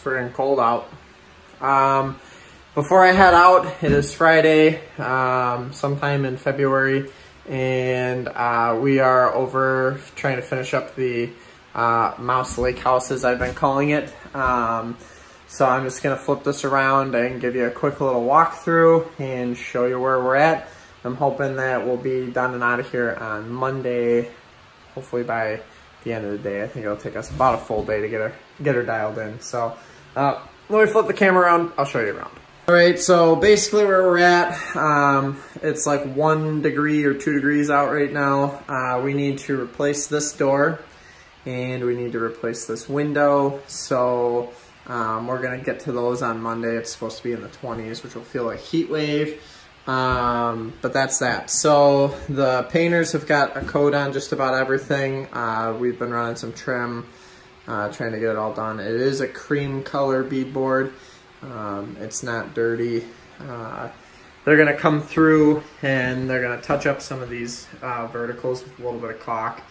freaking cold out. Before I head out, it is Friday, sometime in February, and we are over trying to finish up the Mouse Lake house, as I've been calling it. So I'm just gonna flip this around and give you a quick little walkthrough and show you where we're at. I'm hoping that we'll be done and out of here on Monday, hopefully by the end of the day. I think it'll take us about a full day to get her dialed in. So let me flip the camera around, I'll show you around. All right, so basically where we're at, it's like 1 degree or 2 degrees out right now. We need to replace this door and we need to replace this window. So we're gonna get to those on Monday. It's supposed to be in the 20s, which will feel like heat wave. But that's that. So the painters have got a coat on just about everything. We've been running some trim, trying to get it all done. It is a cream color beadboard. It's not dirty. They're gonna come through and they're gonna touch up some of these verticals with a little bit of caulk.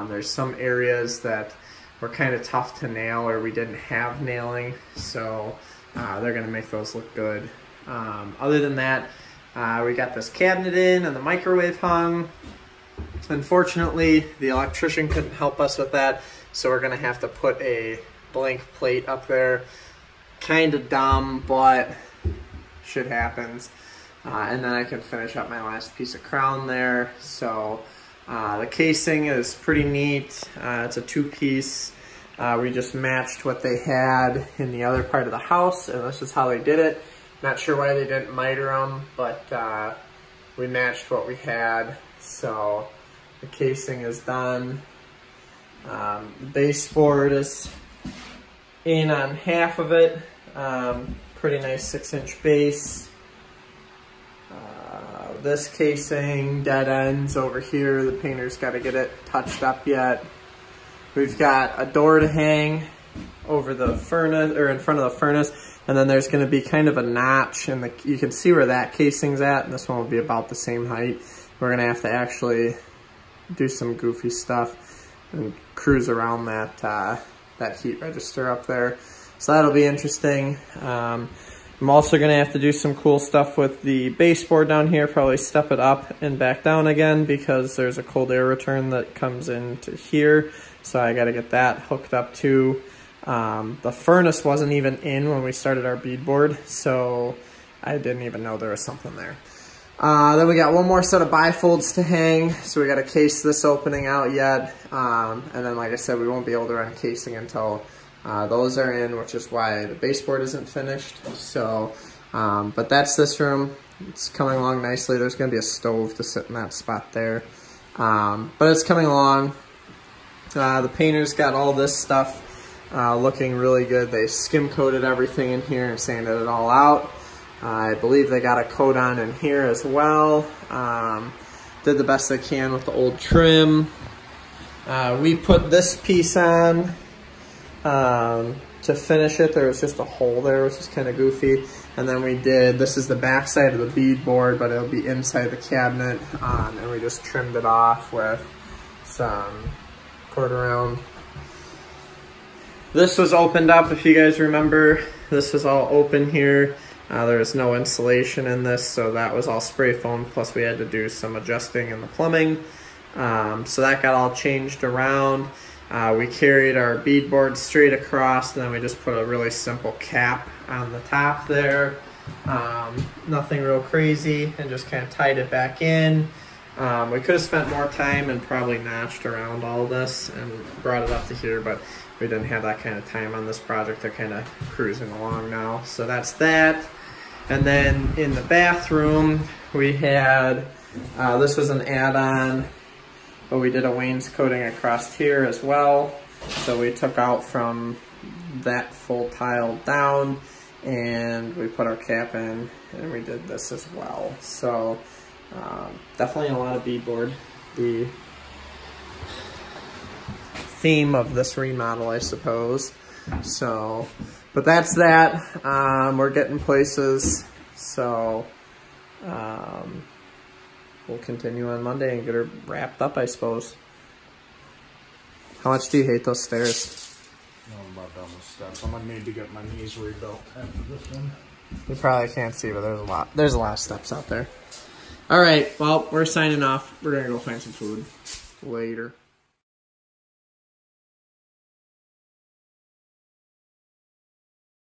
There's some areas that were kind of tough to nail or we didn't have nailing, so they're gonna make those look good. Other than that, we got this cabinet in and the microwave hung. Unfortunately, the electrician couldn't help us with that, so we're gonna have to put a blank plate up there. Kind of dumb, but shit happens. And then I can finish up my last piece of crown there. So the casing is pretty neat. It's a 2-piece. We just matched what they had in the other part of the house, and this is how they did it. Not sure why they didn't miter them, but we matched what we had. So the casing is done. The baseboard is in on half of it. Pretty nice 6-inch base. This casing, dead ends over here. The painter's got to get it touched up yet. We've got a door to hang over the furnace, or in front of the furnace, and then there's going to be kind of a notch, and you can see where that casing's at, and this one will be about the same height. We're going to have to actually do some goofy stuff and cruise around that heat register up there. So that'll be interesting. I'm also gonna have to do some cool stuff with the baseboard down here, probably step it up and back down again because there's a cold air return that comes into here. So I gotta get that hooked up too. The furnace wasn't even in when we started our beadboard, so I didn't even know there was something there. Then we got one more set of bifolds to hang, so we gotta case this opening out yet. And then like I said, we won't be able to run casing until those are in, which is why the baseboard isn't finished. So, but that's this room. It's coming along nicely. There's going to be a stove to sit in that spot there. But it's coming along. The painters got all this stuff looking really good. They skim coated everything in here and sanded it all out. I believe they got a coat on in here as well. Did the best they can with the old trim. We put this piece on. To finish it, there was just a hole there, which is kind of goofy. And then we did, this is the back side of the beadboard, but it'll be inside the cabinet. And we just trimmed it off with some quarter round. This was opened up, if you guys remember. This was all open here. There was no insulation in this, so that was all spray foam, plus we had to do some adjusting in the plumbing. So that got all changed around. We carried our beadboard straight across, and then we just put a really simple cap on the top there. Nothing real crazy, and just kind of tied it back in. We could have spent more time and probably notched around all this and brought it up to here, but we didn't have that kind of time on this project. They're kind of cruising along now. So that's that. And then in the bathroom, we had, this was an add-on, but we did a wainscoting across here as well. So we took out from that full tile down and we put our cap in and we did this as well. So definitely a lot of beadboard. The theme of this remodel, I suppose. So, but that's that. We're getting places. So we'll continue on Monday and get her wrapped up, I suppose. How much do you hate those stairs? About about down the steps. I'm gonna need to get my knees rebuilt after this one. You probably can't see, but there's a lot of steps out there. All right, well, we're signing off. We're gonna go find some food later.